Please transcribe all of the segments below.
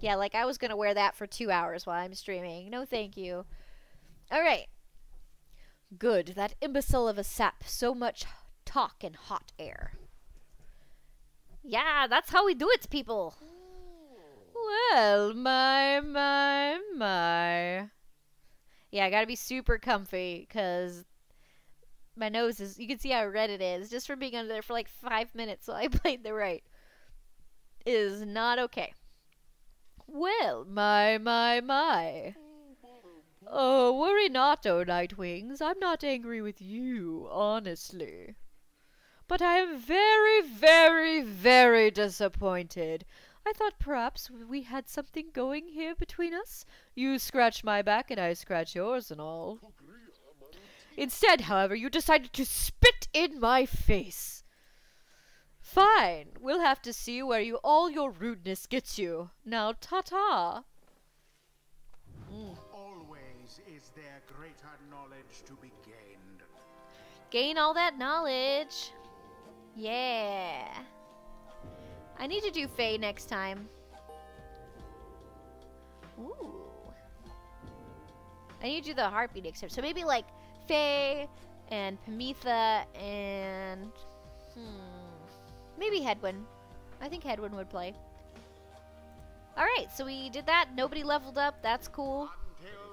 Yeah, like I was gonna wear that for 2 hours while I'm streaming. No thank you. Alright. Good. That imbecile of a sap. So much talk and hot air. Yeah, that's how we do it, people. Well, my. Yeah, I gotta be super comfy, because my nose is, you can see how red it is, just from being under there for like 5 minutes while I played the right. Is not okay. Well, my. Oh, worry not, oh Nightwings. I'm not angry with you, honestly. But I am very, very, very disappointed. I thought perhaps we had something going here between us. You scratch my back and I scratch yours and all. Instead, however, you decided to spit in my face. Fine, we'll have to see where all your rudeness gets you. Now, ta-ta. Always is there greater knowledge to be gained. Gain all that knowledge. Yeah. I need to do Faye next time. Ooh. I need to do the heartbeat next time. So maybe like Faye and Pamitha and maybe Hedwyn. I think Hedwyn would play. Alright, so we did that. Nobody leveled up. That's cool.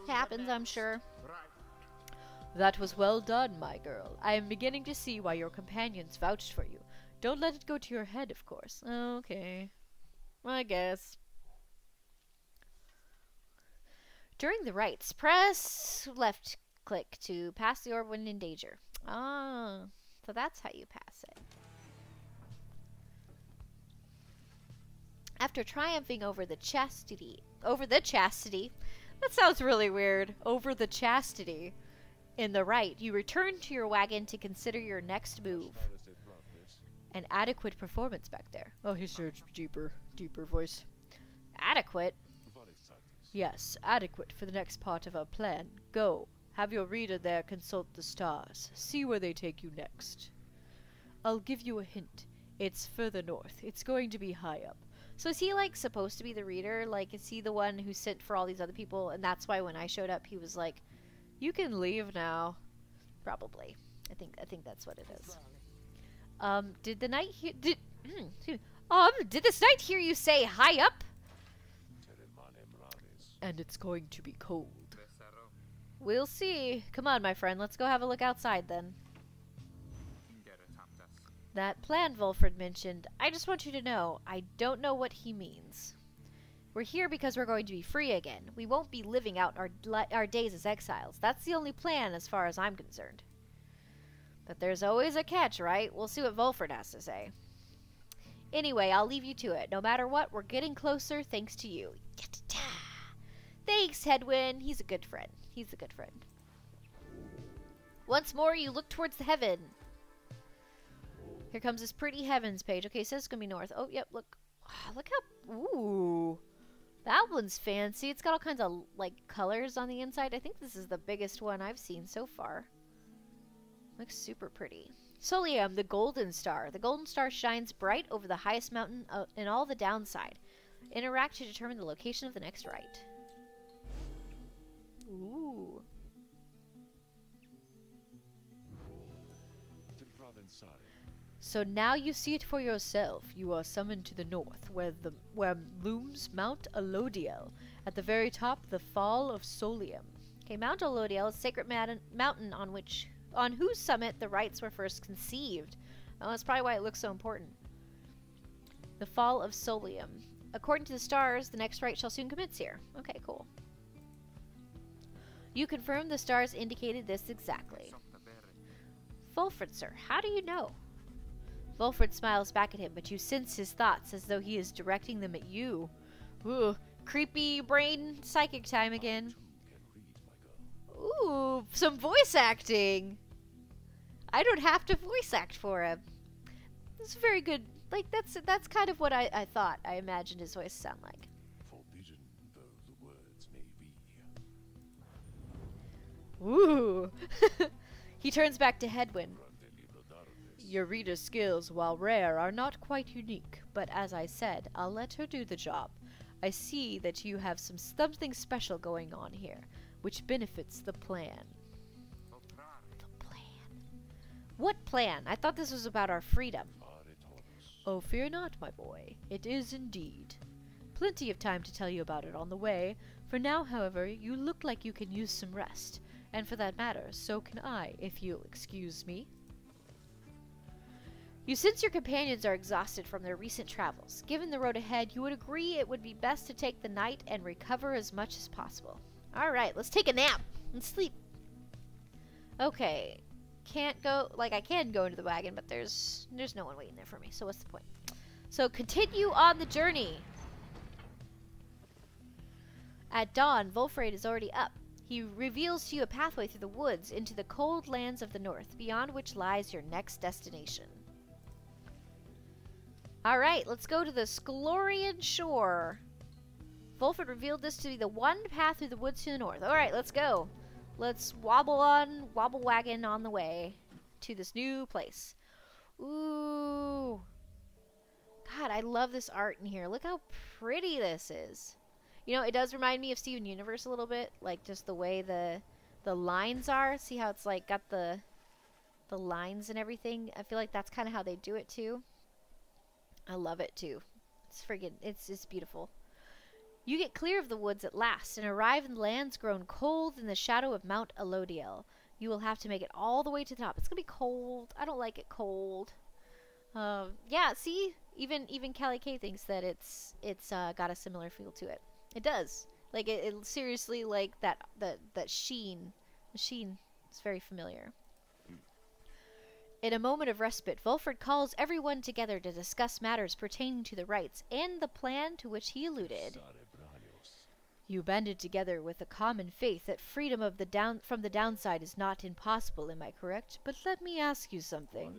Happens, I'm sure. That was well done, my girl. I am beginning to see why your companions vouched for you. Don't let it go to your head, of course. Okay. I guess. During the rites, press left click to pass the orb when in danger. Ah, so that's how you pass it. After triumphing over the chastity, that sounds really weird, over the chastity in the rite, you return to your wagon to consider your next move. An adequate performance back there. Oh, he said deeper voice. Adequate? Yes, adequate for the next part of our plan. Go. Have your reader there consult the stars. See where they take you next. I'll give you a hint. It's further north. It's going to be high up. So is he, like, supposed to be the reader? Like, is he the one who sent for all these other people? And that's why when I showed up, he was like, you can leave now. Probably. I think that's what it is. Did the knight hear... Did this knight hear you say high up? And it's going to be cold. We'll see. Come on, my friend. Let's go have a look outside, then. That plan Volfred mentioned, I just want you to know, I don't know what he means. We're here because we're going to be free again. We won't be living out our days as exiles. That's the only plan as far as I'm concerned. But there's always a catch, right? We'll see what Volfred has to say. Anyway, I'll leave you to it. No matter what, we're getting closer thanks to you. Thanks, Hedwyn. He's a good friend. He's a good friend. Once more, you look towards the heaven. Here comes this pretty heavens page. Okay, so it's gonna be north. Oh, yep, look. Look how... Ooh. That one's fancy. It's got all kinds of, like, colors on the inside. I think this is the biggest one I've seen so far. Looks super pretty. Solium, the golden star. The golden star shines bright over the highest mountain in all the downside. Interact to determine the location of the next rite. Ooh. So now you see it for yourself. You are summoned to the north, where looms Mount Alodiel. At the very top, the Fall of Solium. Okay, Mount Alodiel is a sacred mountain on whose summit the rites were first conceived. Oh, that's probably why it looks so important. The Fall of Solium. According to the stars, the next rite shall soon commence here. Okay, cool. You confirm the stars indicated this exactly. Volfred, sir, how do you know? Volfred smiles back at him, but you sense his thoughts as though he is directing them at you. Ooh, creepy brain psychic time again. Ooh, some voice acting. I don't have to voice act for him. It's very good. Like, that's kind of what I thought. I imagined his voice to sound like. Forbidden though the words may be. Ooh. He turns back to Hedwyn. Your reader's skills, while rare, are not quite unique, but as I said, I'll let her do the job. I see that you have something special going on here, which benefits the plan. The plan? What plan? I thought this was about our freedom. Oh, fear not, my boy. It is indeed. Plenty of time to tell you about it on the way. For now, however, you look like you can use some rest. And for that matter, so can I, if you'll excuse me. You sense your companions are exhausted from their recent travels. Given the road ahead, you would agree it would be best to take the night and recover as much as possible. Alright, let's take a nap and sleep. Okay. Can't go, like I can go into the wagon, but there's no one waiting there for me, so what's the point? So continue on the journey. At dawn, Volfred is already up. He reveals to you a pathway through the woods into the cold lands of the north, beyond which lies your next destination. Alright, let's go to the Sclorian shore. Volfred revealed this to be the one path through the woods to the north. Alright, let's go. Let's wobble wagon on the way to this new place. Ooh. God, I love this art in here. Look how pretty this is. You know, it does remind me of Steven Universe a little bit. Like, just the way the lines are. See how it's, like, got the lines and everything? I feel like that's kind of how they do it, too. I love it, too. It's friggin', it's beautiful. You get clear of the woods at last and arrive in lands grown cold in the shadow of Mount Elodiel. You will have to make it all the way to the top. It's gonna be cold. I don't like it cold. Yeah, see? Even Callie K thinks that it's got a similar feel to it. It does. Like, it seriously, like, that sheen. The sheen is very familiar. In a moment of respite, Volfred calls everyone together to discuss matters pertaining to the rites and the plan to which he alluded. You banded together with a common faith that freedom of from the downside is not impossible, am I correct? But let me ask you something.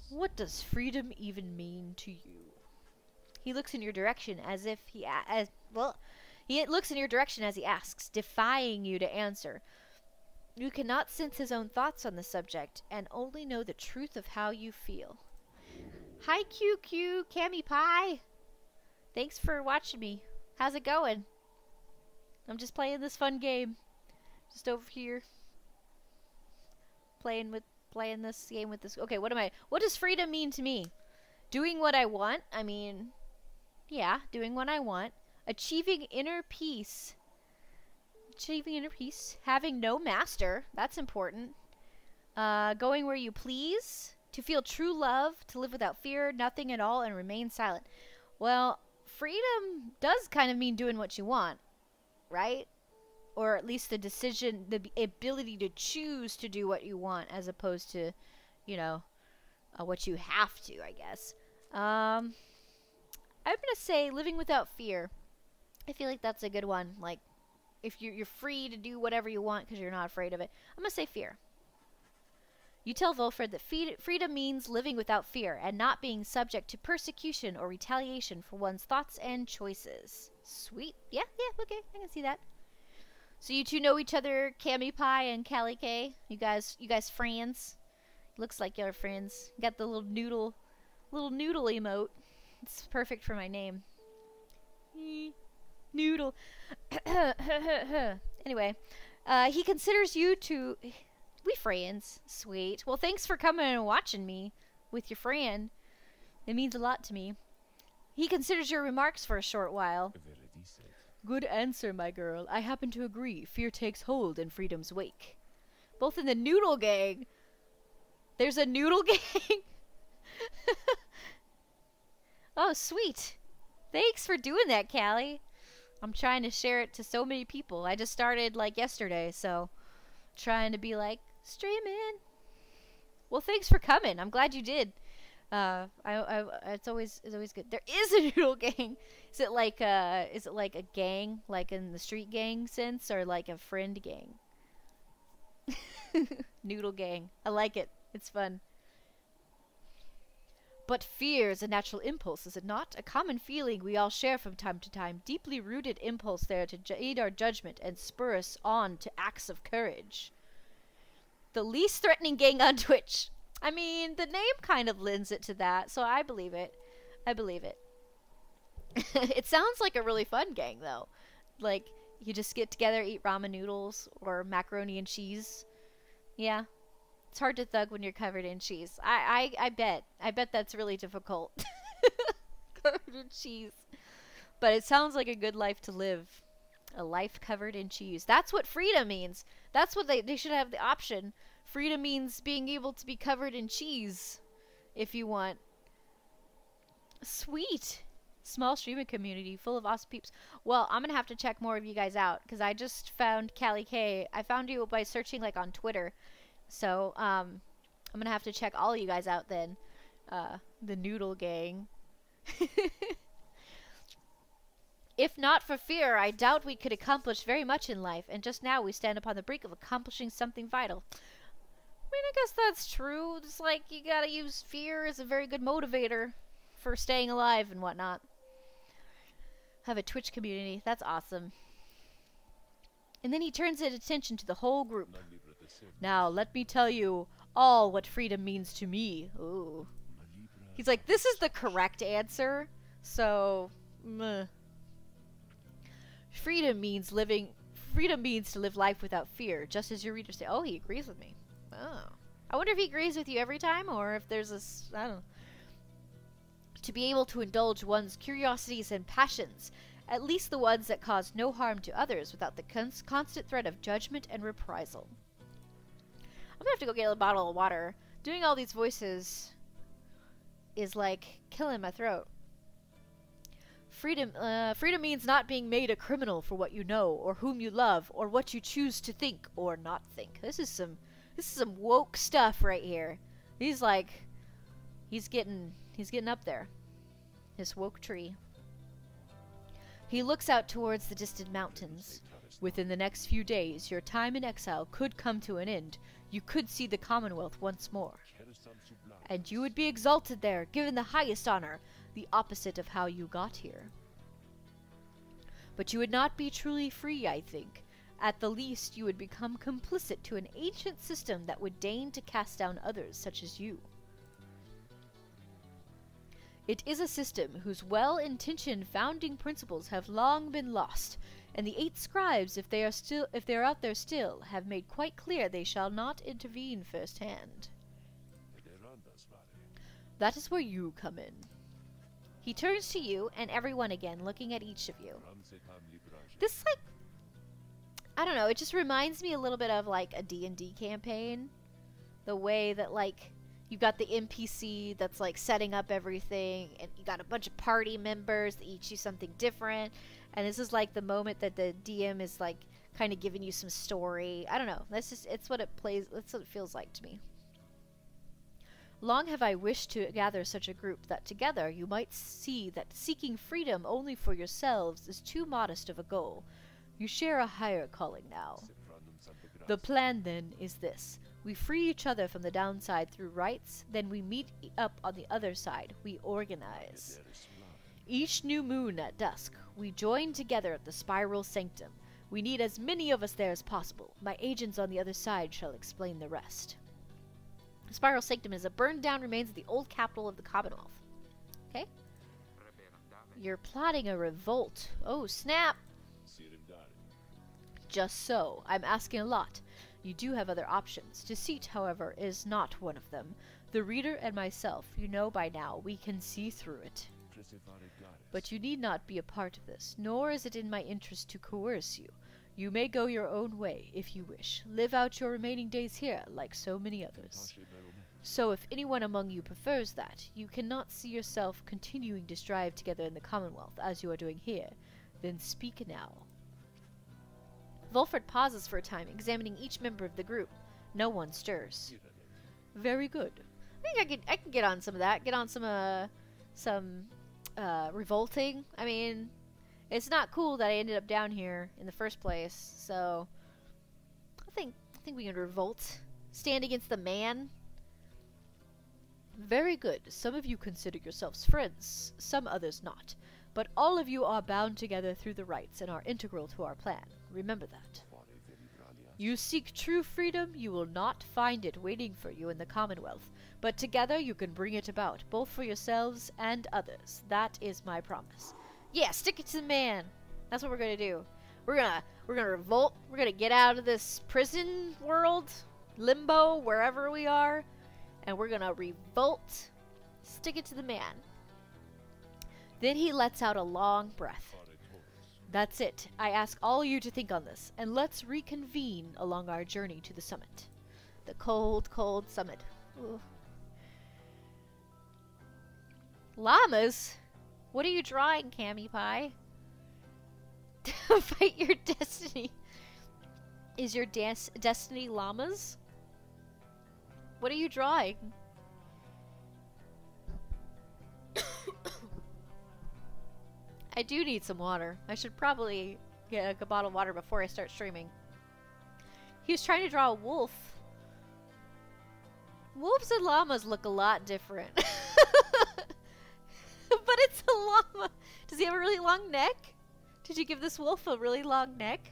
What does freedom even mean to you? He looks in your direction as if he looks in your direction as he asks, defying you to answer. You cannot sense his own thoughts on the subject and only know the truth of how you feel. Hi QQ, Cammy Pie. Thanks for watching me. How's it going? I'm just playing this fun game. Just over here. Playing this game with this. Okay, what does freedom mean to me? Doing what I want? I mean, yeah, doing what I want. Achieving inner peace. Having no master. That's important. Going where you please. To feel true love. To live without fear, nothing at all, and remain silent. Well, freedom does kind of mean doing what you want. Right? Or at least the decision, the ability to choose to do what you want as opposed to, you know, what you have to, I guess. I'm going to say living without fear. I feel like that's a good one. Like, if you're free to do whatever you want because you're not afraid of it. I'm going to say fear. You tell Volfred that freedom means living without fear and not being subject to persecution or retaliation for one's thoughts and choices. Sweet. Yeah, okay. I can see that. So you two know each other, Cammy Pie and Callie K. You guys friends. Looks like you're friends. You got the little noodle emote. It's perfect for my name. Noodle. Anyway, he considers you to... We friends. Sweet. Well, thanks for coming and watching me with your friend. It means a lot to me. He considers your remarks for a short while. Good answer, my girl. I happen to agree. Fear takes hold in freedom's wake. Both in the Noodle Gang. There's a Noodle Gang? Oh, sweet. Thanks for doing that, Callie. I'm trying to share it to so many people. I just started, like, yesterday, so... Trying to be like, streaming. Well, thanks for coming. I'm glad you did. It's always good. There is a Noodle Gang. Is it like a gang, like in the street gang sense, or like a friend gang? Noodle Gang. I like it. It's fun. But fear is a natural impulse, is it not? A common feeling we all share from time to time. Deeply rooted impulse there to aid our judgment and spur us on to acts of courage. The least threatening gang on Twitch. I mean, the name kind of lends it to that, so I believe it. I believe it. It sounds like a really fun gang, though. Like, you just get together, eat ramen noodles, or macaroni and cheese. Yeah. It's hard to thug when you're covered in cheese. I bet. I bet that's really difficult. Covered in cheese. But it sounds like a good life to live. A life covered in cheese. That's what freedom means. That's what they should have the option. Freedom means being able to be covered in cheese. If you want. Sweet. Small streaming community full of awesome peeps. Well, I'm going to have to check more of you guys out. Because I just found Callie K. I found you by searching like on Twitter. So, I'm going to have to check all of you guys out then. The Noodle Gang. If not for fear, I doubt we could accomplish very much in life, and just now we stand upon the brink of accomplishing something vital. I mean, I guess that's true. It's like you gotta use fear as a very good motivator for staying alive and whatnot. Have a Twitch community. That's awesome. And then he turns his attention to the whole group. Now, let me tell you all what freedom means to me. Ooh. He's like, this is the correct answer. So, meh. Freedom means to live life without fear, just as your readers say. Oh, he agrees with me. Oh. I wonder if he agrees with you every time, or if there's a, I don't know. To be able to indulge one's curiosities and passions, at least the ones that cause no harm to others, without the constant threat of judgment and reprisal. I'm gonna have to go get a bottle of water. Doing all these voices is like killing my throat. Freedom means not being made a criminal for what you know, or whom you love, or what you choose to think or not think. This is some woke stuff right here. He's getting up there. His woke tree. He looks out towards the distant mountains. Within the next few days, your time in exile could come to an end. You could see the Commonwealth once more. And you would be exalted there, given the highest honor, the opposite of how you got here. But you would not be truly free, I think. At the least, you would become complicit to an ancient system that would deign to cast down others such as you. It is a system whose well-intentioned founding principles have long been lost, and the 8 scribes, if they are out there still, have made quite clear they shall not intervene firsthand. That is where you come in. He turns to you and everyone again, looking at each of you. This, like, I don't know, it just reminds me a little bit of, like, a D&D campaign. The way that, like, you've got the NPC that's, like, setting up everything, and you got a bunch of party members that each do something different, and this is, like, the moment that the DM is, like, kind of giving you some story. I don't know, it's what it feels like to me. Long have I wished to gather such a group that together you might see that seeking freedom only for yourselves is too modest of a goal. You share a higher calling now. The plan, then, is this. We free each other from the downside through rites, then we meet up on the other side. We organize. Each new moon at dusk, we join together at the Spiral Sanctum. We need as many of us there as possible. My agents on the other side shall explain the rest. The Spiral Sanctum is a burned-down remains of the old capital of the Commonwealth. Okay? You're plotting a revolt. Oh, snap! Just so. I'm asking a lot. You do have other options. Deceit, however, is not one of them. The reader and myself, you know by now, we can see through it. But you need not be a part of this, nor is it in my interest to coerce you. You may go your own way, if you wish. Live out your remaining days here, like so many others. So if anyone among you prefers that, you cannot see yourself continuing to strive together in the Commonwealth, as you are doing here, then speak now. Volfred pauses for a time, examining each member of the group. No one stirs. Very good. I think I can get on some of that. Get on some revolting. I mean, it's not cool that I ended up down here in the first place, so I think we can revolt. Stand against the man. Very good. Some of you consider yourselves friends, some others not. But all of you are bound together through the rites and are integral to our plan. Remember that. You seek true freedom, you will not find it waiting for you in the Commonwealth. But together you can bring it about, both for yourselves and others. That is my promise. Yeah, stick it to the man. That's what we're gonna do. We're gonna revolt. We're gonna get out of this prison world, limbo, wherever we are, and we're gonna revolt. Stick it to the man. Then he lets out a long breath. That's it. I ask all you to think on this, and let's reconvene along our journey to the summit. The cold, cold summit. Ooh. Llamas? What are you drawing, Cammy Pie? Fight your destiny. Is your destiny llamas? What are you drawing? I do need some water. I should probably get a bottle of water before I start streaming. He was trying to draw a wolf. Wolves and llamas look a lot different. But it's a llama. Does he have a really long neck? Did you give this wolf a really long neck?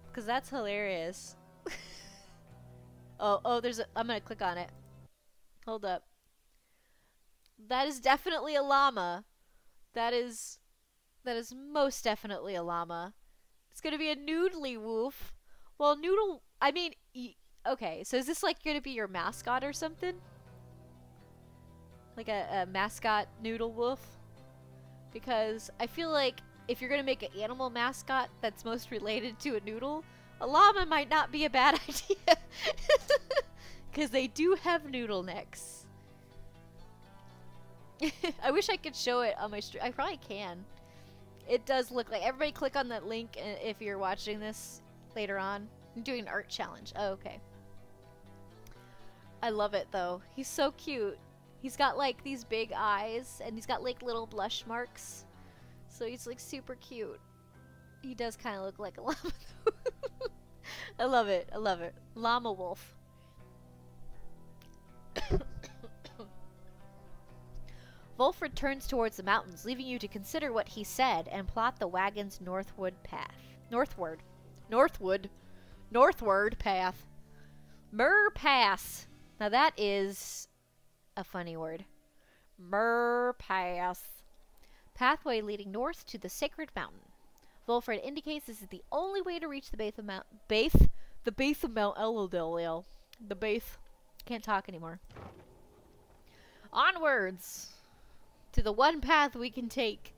Because that's hilarious. Oh, there's a... I'm gonna click on it. Hold up. That is definitely a llama. That is most definitely a llama. It's gonna be a noodly wolf. Well, noodle... I mean... Okay, so is this like gonna be your mascot or something? Like a mascot noodle wolf? Because I feel like if you're gonna make an animal mascot that's most related to a noodle, a llama might not be a bad idea. Because they do have noodle necks. I wish I could show it on my stream. I probably can. It does look like... Everybody click on that link if you're watching this later on. I'm doing an art challenge. Oh, okay. I love it, though. He's so cute. He's got, like, these big eyes, and he's got, like, little blush marks. So he's, like, super cute. He does kind of look like a llama. I love it. I love it. Llama wolf. Wolf returns towards the mountains, leaving you to consider what he said and plot the wagon's northward path. Northward path. Mur Pass. Now that is a funny word. Mur Pass. Pathway leading north to the sacred mountain. Volfred indicates this is the only way to reach the base of Mount Elodil. The base. Can't talk anymore. Onwards to the one path we can take.